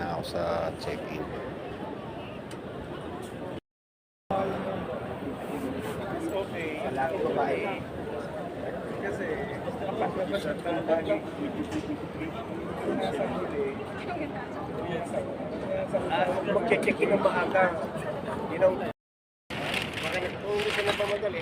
na ako sa check-in. Okay. Lalaki babae. Kasi mag-check-in ng maaga. You know, kung gusto na pamadali,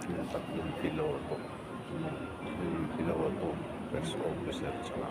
Yung tatlong piloto. Yung piloto, first officer, tsaka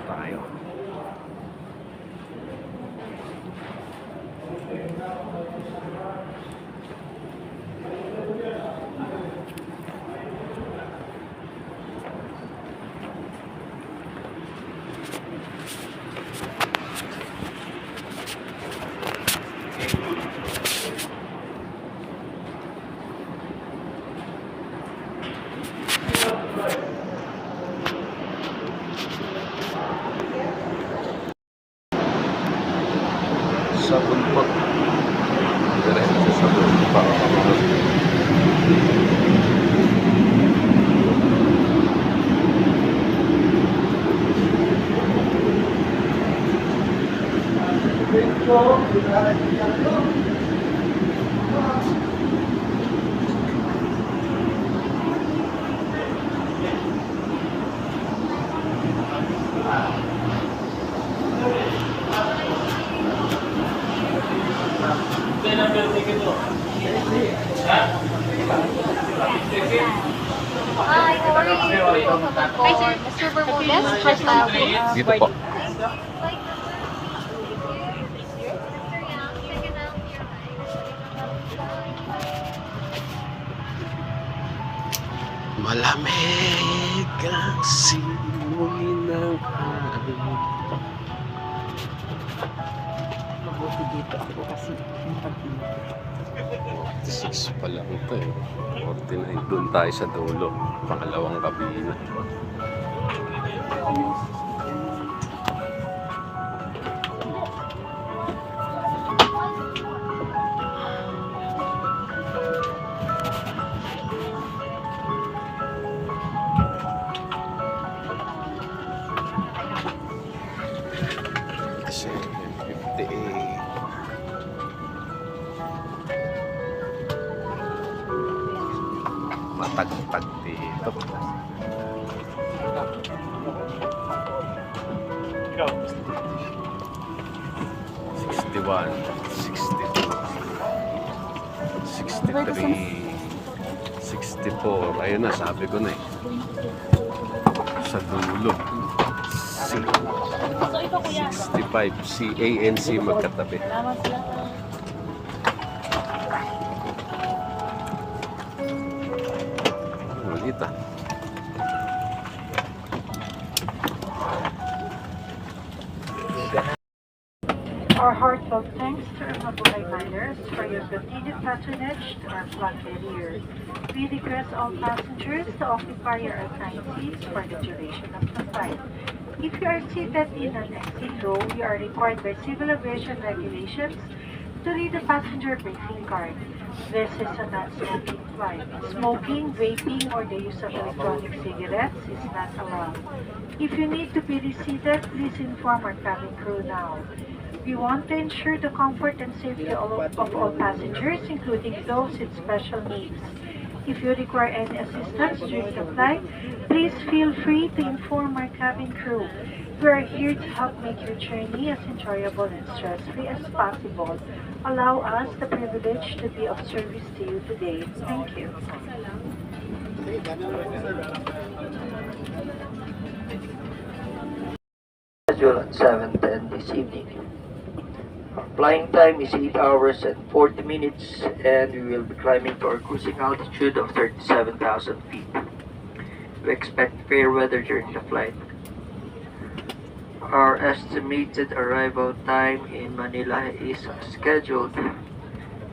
tayo. Sa Bunpot. Diretso sa Bunpot. Hi, how are you? Hi, sir. Mr. Bermudez, first time. Dito po. Malamig ang simoy ng hangin. Mabuti dito ako kasi 46 pa lang ito eh. 49. Doon tayo sa dulo. Pangalawang kabina. Kasi 58. Matagtag dito. ikaw. 61, 62, 63, 64. Ayun na, sabi ko na eh. Sa dulo. 65 CANC magkatabi. Ulit ah. Our heartfelt thanks to our Mabuhay Miners for your continued patronage to our flight carrier. We request all passengers to occupy your assigned seats for the duration of the flight. If you are seated in an exit row, you are required by civil aviation regulations to read the passenger briefing card. This is a non-smoking flight. Smoking, vaping, or the use of electronic cigarettes is not allowed. If you need to be reseated, please inform our cabin crew now. We want to ensure the comfort and safety of all passengers, including those with special needs. If you require any assistance during the flight, please feel free to inform our cabin crew. We are here to help make your journey as enjoyable and stress-free as possible. Allow us the privilege to be of service to you today. Thank you. Schedule at 7:10 this evening. Our flying time is 8 hours and 40 minutes, and we will be climbing to our cruising altitude of 37,000 feet. We expect fair weather during the flight. Our estimated arrival time in Manila is scheduled,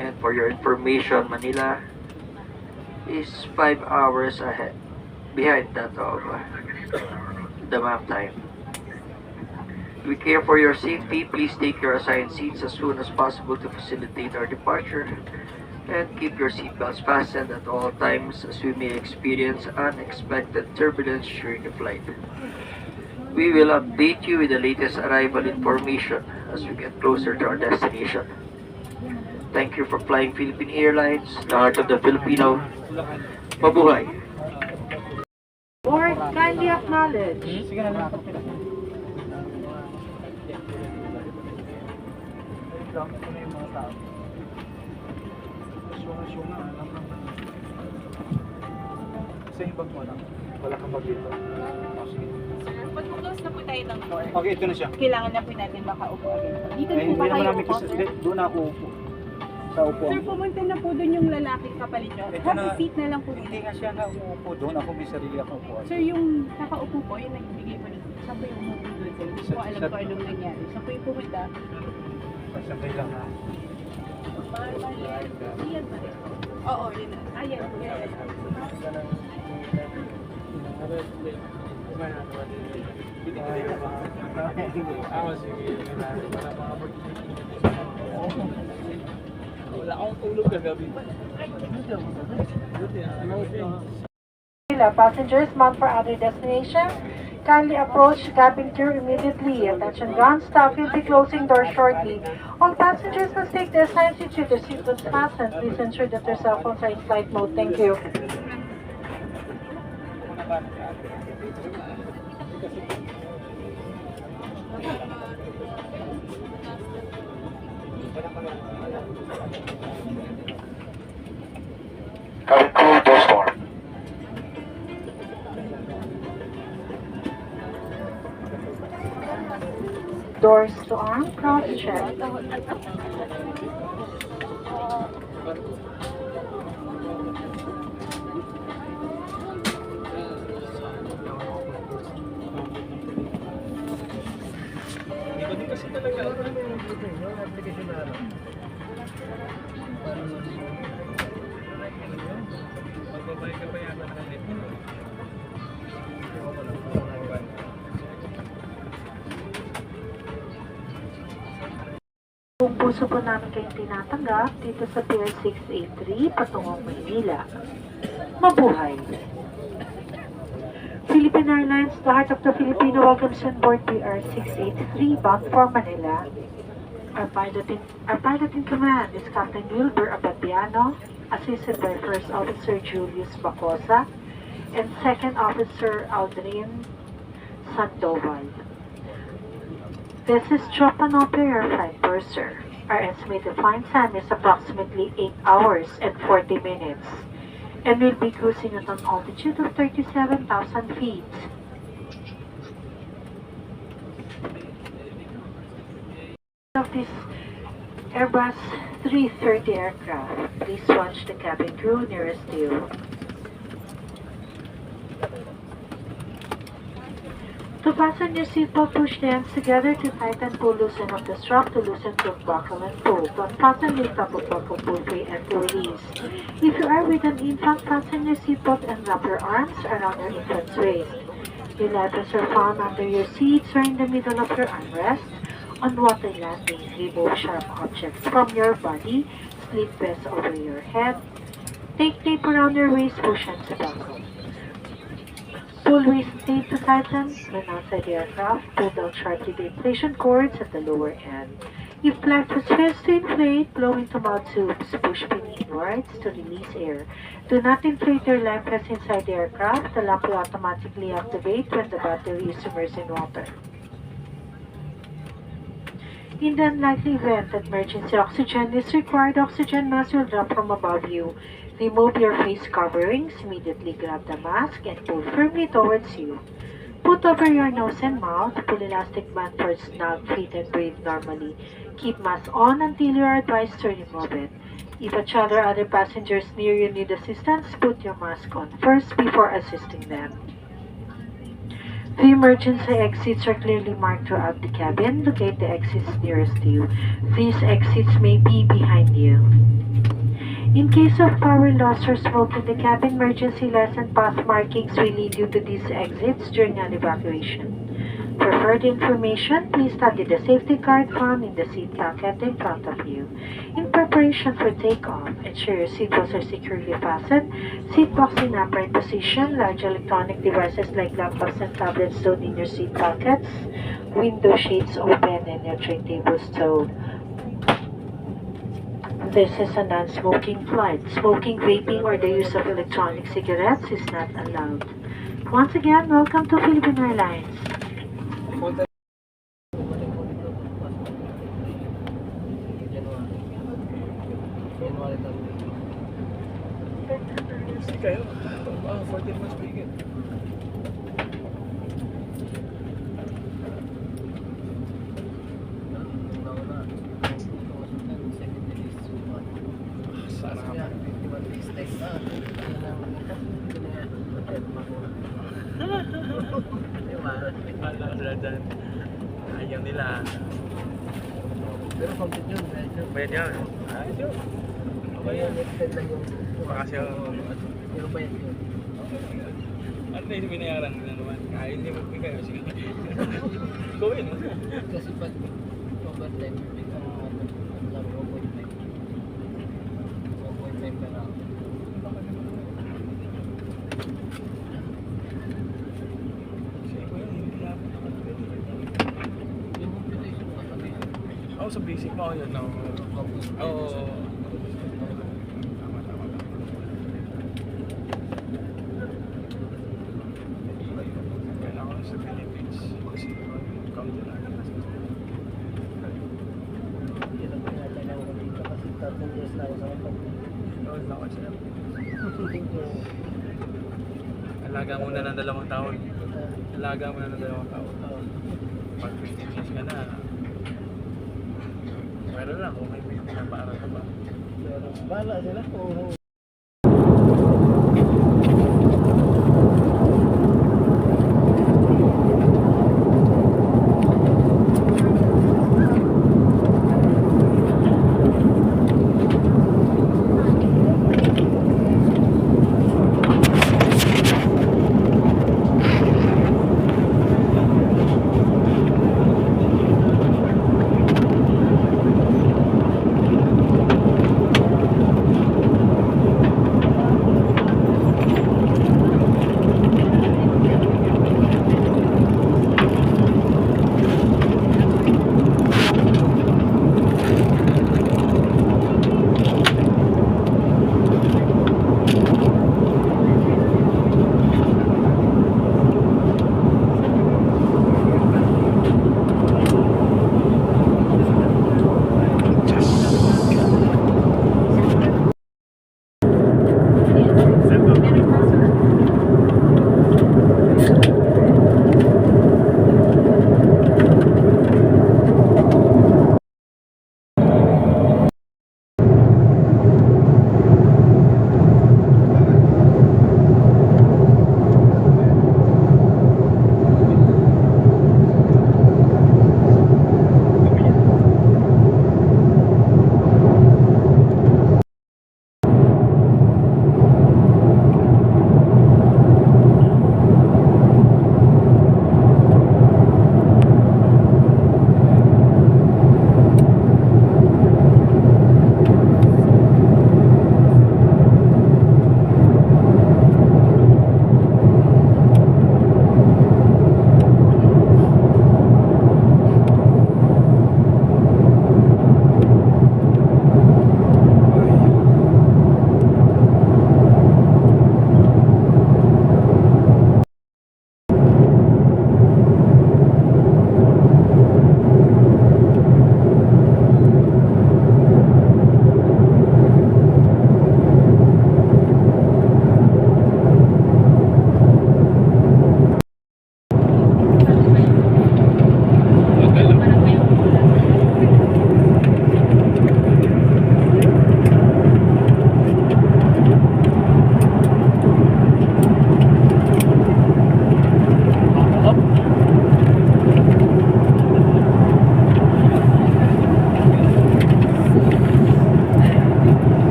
and for your information, Manila is 5 hours ahead, behind that of the map time. We care for your safety. Please take your assigned seats as soon as possible to facilitate our departure, and keep your seatbelts fastened at all times as we may experience unexpected turbulence during the flight. We will update you with the latest arrival information as we get closer to our destination. Thank you for flying Philippine Airlines, the heart of the Filipino. Mabuhay! Board, kindly acknowledge. Sa yung bag mo lang. Wala kang bag dito. Pag-close na po tayo ng door, Okay, ito na siya. kailangan na po natin makaupo agad. Dito Ay, po hindi ba naman kayo namin upo, kasi sir? doon ako upo. Sa upuan. Sir, pumunta na po doon yung lalaki kapalit nyo. Ito Have na. a seat na lang po Hindi dito. nga siya na uupo doon. Ako may sarili akong upuan. Sir, yung nakaupo po, yung nagbigay po nito. Saan po yung umupo doon, sir? Hindi ko alam kung anong nangyari. Saan po yung pumunta? Sasabay lang ha. Iyan pa rin. Oo, yun na. Ayan, yan. Passengers bound for other destinations, kindly approach cabin crew immediately. Attention ground staff will be closing doors shortly. All passengers must take their assigned seats with their seatbelts fastened. Please ensure that their cell phones are in flight mode. Thank you. Cabin crew, doors form. Doors to arm, cross check. Hindi kasi talaga. Yung application na ano. Magbabay ka pa yata ng lip. Kung puso po namin kayong tinatanggap dito sa Pier 683 patungong Maynila. Mabuhay! Philippine Airlines, the heart of the Filipino, welcomes on board PR 683 bound for Manila. Our pilot in command is Captain Wilbur Abadiano, assisted by First Officer Julius Bacosa and Second Officer Aldrin Sandoval. This is Chopanope, your flight purser. Our estimated flying time is approximately 8 hours and 40 minutes, and we'll be cruising at an altitude of 37,000 feet. of this Airbus 330 aircraft. Please watch the cabin crew nearest you. To fasten your seatbelt, push the ends together to tighten, pull, loosen of the strap to loosen through buckle and pull. To unfasten, lift up of buckle, pull free and to release. If you are with an infant, fasten your seatbelt and wrap your arms around your infant's waist. Your diapers are found under your seats or in the middle of your armrest. On water landings, remove sharp objects from your body, slip vests over your head. Take tape around your waist, push and buckle. Pull waist tape to tighten. When outside the aircraft, pull down sharply the inflation cords at the lower end. If flight was fails to inflate, blow into mouth tubes. Push pin inwards to release air. Do not inflate your lamp rest inside the aircraft. The lamp will automatically activate when the battery is immersed in water. In the unlikely event that emergency oxygen is required, oxygen mask will drop from above you. Remove your face coverings, immediately grab the mask and pull firmly towards you. Put over your nose and mouth, pull elastic band for snug feet and breathe normally. Keep mask on until you are advised to remove it. If a child or other passengers near you need assistance, put your mask on first before assisting them. The emergency exits are clearly marked throughout the cabin. Locate the exits nearest you. These exits may be behind you. In case of power loss or smoke in the cabin, emergency lights and path markings will lead you to these exits during an evacuation. For further information, please study the safety card found in the seat pocket in front of you. In preparation for takeoff, ensure your seatbelts are securely fastened, seatbelts in upright position, large electronic devices like laptops and tablets stowed in your seat pockets, window shades open, and your tray table stowed. This is a non-smoking flight. Smoking, vaping, or the use of electronic cigarettes is not allowed. Once again, welcome to Philippine Airlines. Kasi kayo, 14 months bigyan. Ayaw nila. Pero complete yun. Bayad yan. Ayos yun. Bayad yun. Bakasyon. Pero bayad yun. Ano na yung binayaran na naman? Kahit hindi magbigay. Sige. Gawin mo. Kasi pag overtime, bigyan mo lang 1.5. 1.5 per hour. Oh, sa basic mo yun, no? Oo. Tama. Kailangan ko sa Philippines. Kasi kaunti lang. Hindi lang kailangan ko dito kasi 13 years na ako sa kapatid. Oo, na ako siya. Alaga muna ng 2 taon. Alaga muna ng 2 taon. Pag 15 years ka na, meron lang kung may pinapaaral ka ba. Pero bahala sila kung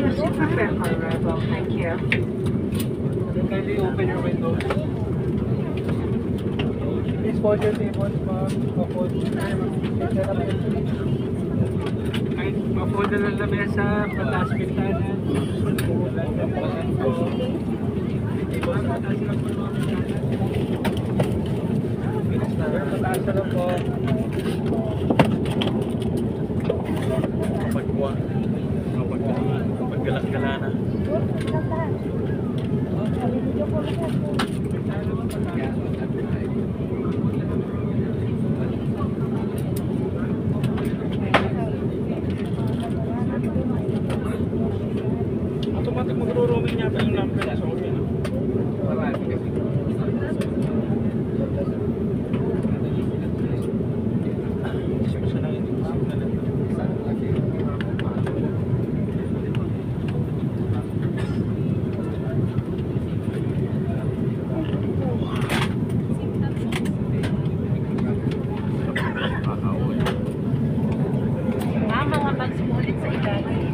Just to prepare for arrival. Thank you. Kindly open your window. Please fold your tables, ma'am. Pa-fold. Kahit pa-fold na lang lamesa, pataas pintanan. Pataas na lang po. Kapag galas-gala na. Automatic magro-roaming yata yung number na sa open. Marami kasi. Mga bags mo ulit sa ilalim.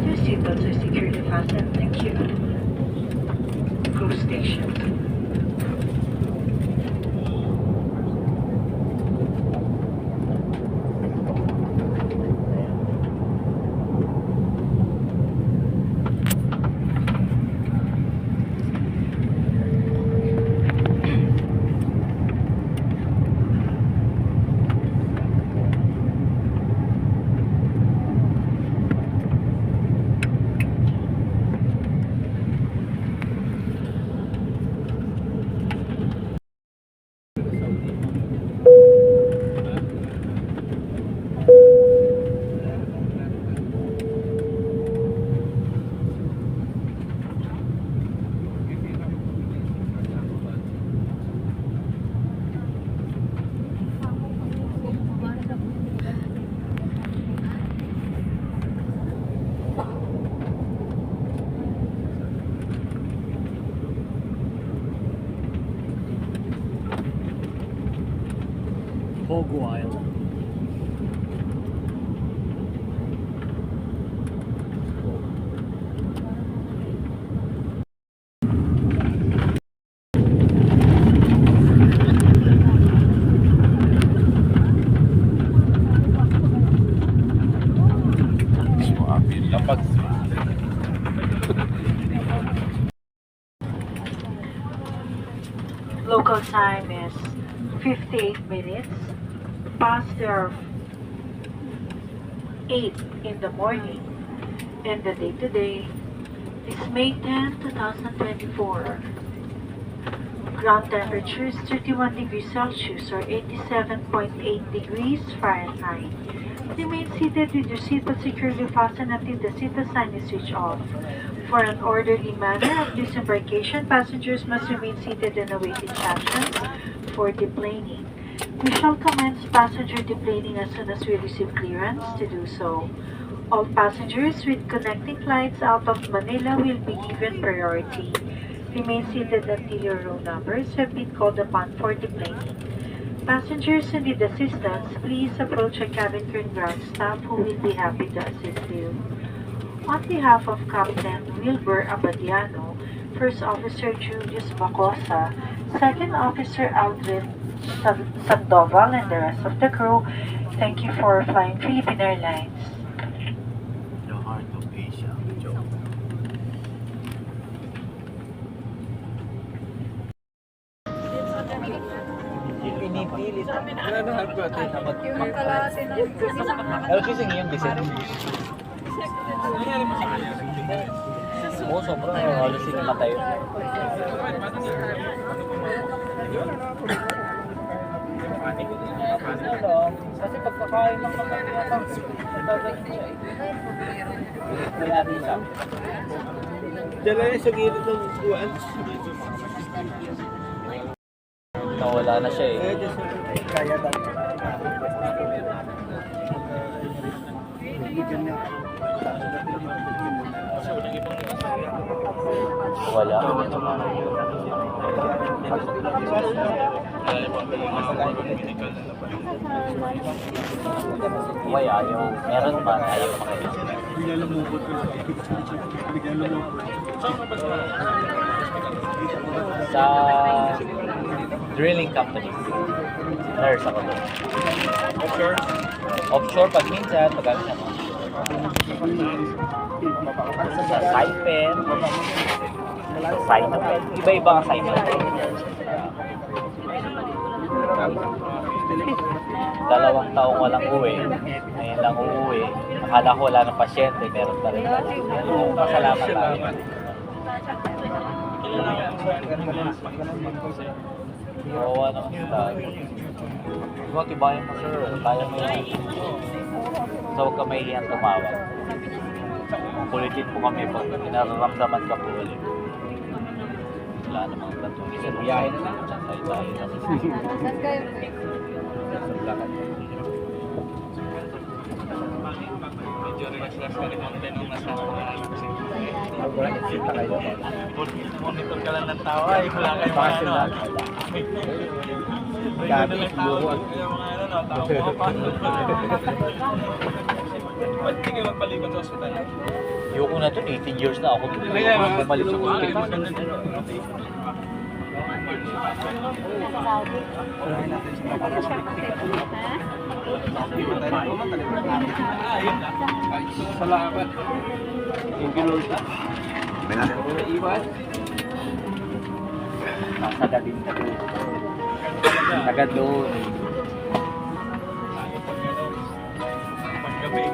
Your seatbelts are securely fastened. Thank you. Go station. Hog Wild. Suwabe lapag. Local time is 58 minutes past their 8 in the morning. And the date today is May 10, 2024. Ground temperature is 31 degrees Celsius or 87.8 degrees Fahrenheit. Remain seated with your seatbelt securely fastened until the seatbelt sign is switched off. For an orderly manner of disembarkation, passengers must remain seated and await instructions for deplaning. We shall commence passenger deplaning as soon as we receive clearance to do so. All passengers with connecting flights out of Manila will be given priority. Remain seated until your row numbers have been called upon for deplaning. Passengers who need assistance, please approach a cabin crew and ground staff who will be happy to assist you. On behalf of Captain Wilbur Abadiano, First Officer Julius Bacosa, Second Officer Aldrin Sandoval, and the rest of the crew, thank you for flying Philippine Airlines. The heart of Asia, Joe. Pinipilit. Ano na harap ko ito? Alam kasi ngayon, bisit. Oo, sobrang halos sila matay. Kasi pagkakain lang naman yata. May natin siya. Dala niya sa gilid ng buwan. Nawala na siya eh. Kaya dati. Wala. May ayaw. Meron man ayaw makinig. Sa drilling company. Nurse ako doon. Offshore? Offshore pag minsan, pag ano siya mo. Sa Saipen, sa Sinopen. Iba-iba ang Sinopen. 2 taong walang uwi. Ngayon lang uuwi. Akala ko wala ng pasyente, meron pa rin. Pasalamat tayo. Oo, ano basta. Huwag tibayan mo sir, kaya mo yan. So huwag ka mahihiyang tumawag. Kulitin mo kami pag pinararamdaman ka po ulit. Wala namang tatong isa. Biyahe na lang. Tayo-tayo na. Saan kayo? Medyo relax-relax ka rin konti nung nasa wala kita kayo. Monitor ka lang ng tawa, wala kayo mga ano. Dati siguro ang mga ano, tao mo pa. Ba't hindi kayo magpalipat sa hospital? Ayoko na to, 18 years na ako. Bumalik sa hospital. Salamat. Thank you Lord. Iwan. Nasa gabing ka doon. Taga doon. Paggabi.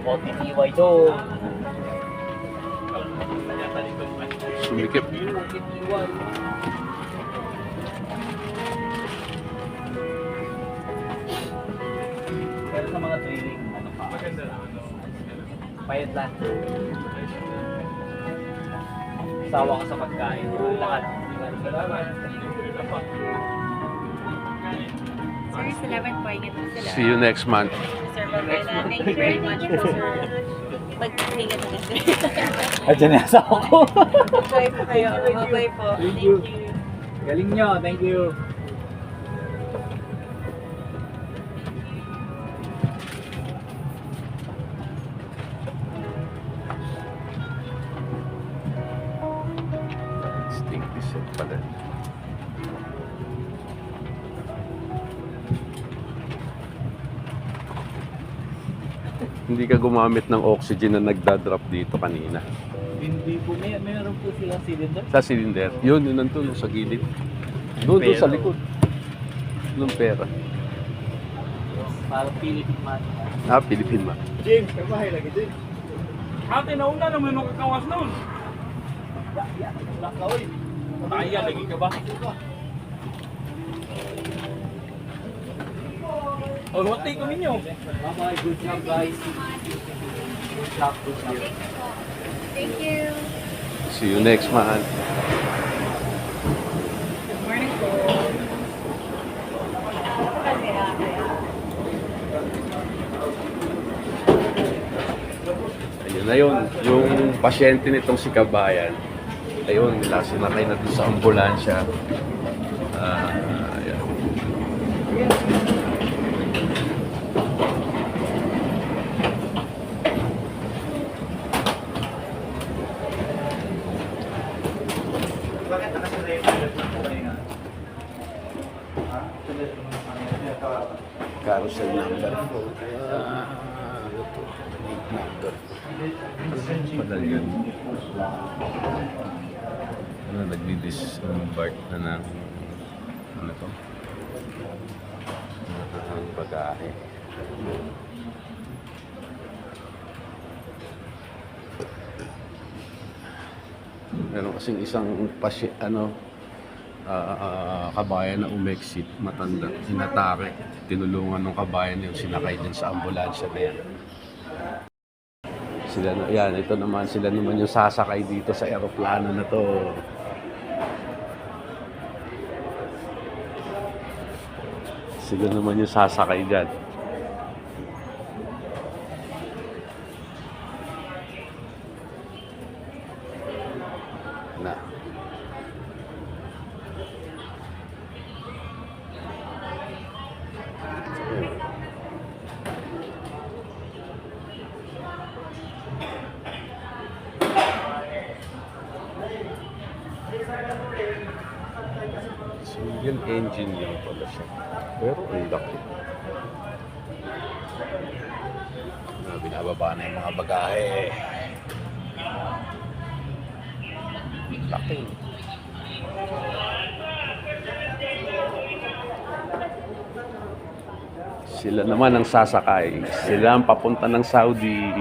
OTTY doon. Sumikip. Pero sa mga training, ano pa? Bayad lang. Sawa ka sa pagkain. Lahat. Sir, salamat po. Ingat po sila. See you next month. Sir Babela, thank you very much po, sir. Mag-ingat po sir. Adyan na sa ako. Bye po kayo. Bye po. Thank you. Galing nyo. Thank you. Stinky set pala. Hindi ka gumamit ng oxygen na nagdadrop dito kanina. Hindi po. Meron po silang cylinder. Sa cylinder. Yun nandun sa gilid. Doon sa likod. Yung pera. Parang Philippine man. Philippine man. James, kabahay lagi din. Ate, nauna naman nung kakawas noon. Lakawin. Taya, lagi ka ba? Oh, what take kami nyo? Bye-bye, good job guys. Good job, good job. Thank you. See you next man. Morning po. Ayun na yun. Yung pasyente nitong si Kabayan. Ayun, nila sinakay na doon sa ambulansya. Ayan. Bakit nakasunay yung Carousel number 4. Number. Padal yun. Ano, nagdi-disembark na ng ano to? Ang bagahe. Meron kasing isang kabayan na umexit, matanda, inatake. Tinulungan ng kabayan yung sinakay din sa ambulansya na yan. Ito naman, sila naman yung sasakay dito sa eroplano na to. Sila naman yung sasakay dyan. Na. Yung engine lang pala siya. Pero ang laki. Binababa na yung mga bagahe. Laki. Sila naman ang sasakay. Sila ang papunta ng Saudi.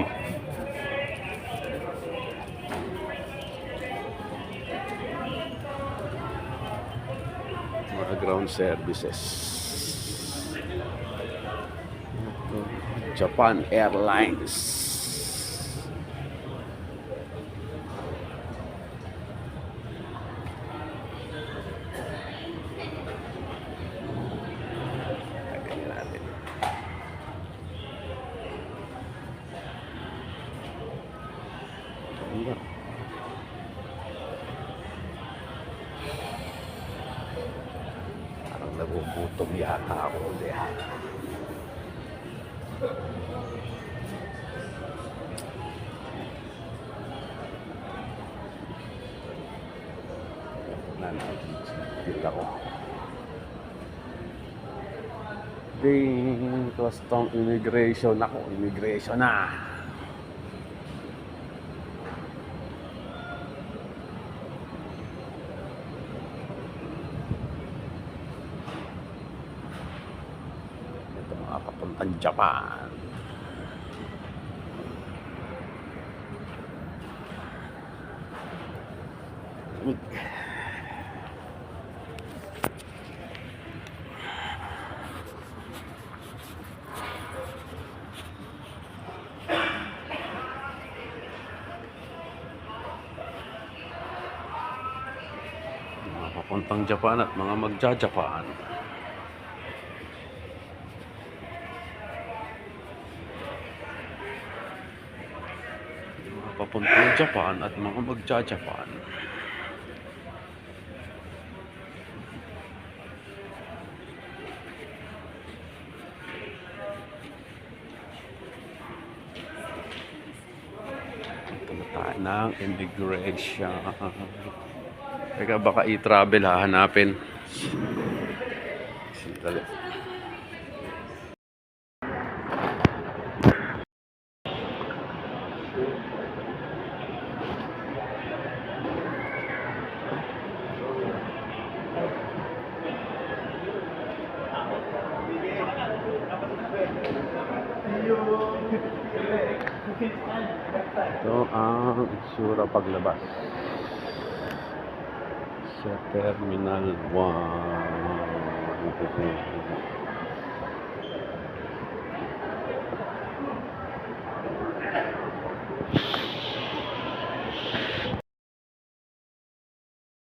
Ground services. Japan Airlines. Ganyan natin. Ganda. Nagugutom yata ako ulit. Nakikita ko. Ding, custom immigration. Ako, immigration na. Papuntang Japan. Mga papuntang Japan at mga magja-Japan. Papuntang Japan at mga magja-Japan. Ito na tayo ng immigration. Teka, baka i-travel hahanapin. Dali. Ito ang itsura paglabas sa Terminal 1.